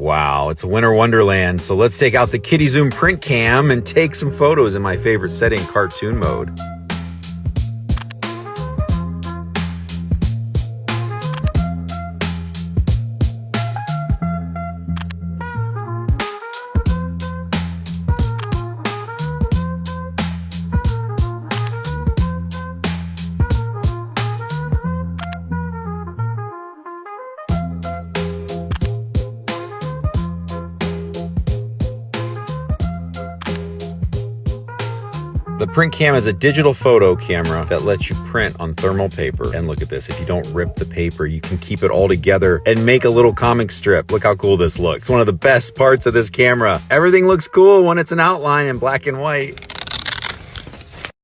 Wow, it's a winter wonderland. So let's take out the Kidizoom Printcam and take some photos in my favorite setting, cartoon mode. The Printcam is a digital photo camera that lets you print on thermal paper. And look at this, if you don't rip the paper, you can keep it all together and make a little comic strip. Look how cool this looks. It's one of the best parts of this camera. Everything looks cool when it's an outline in black and white.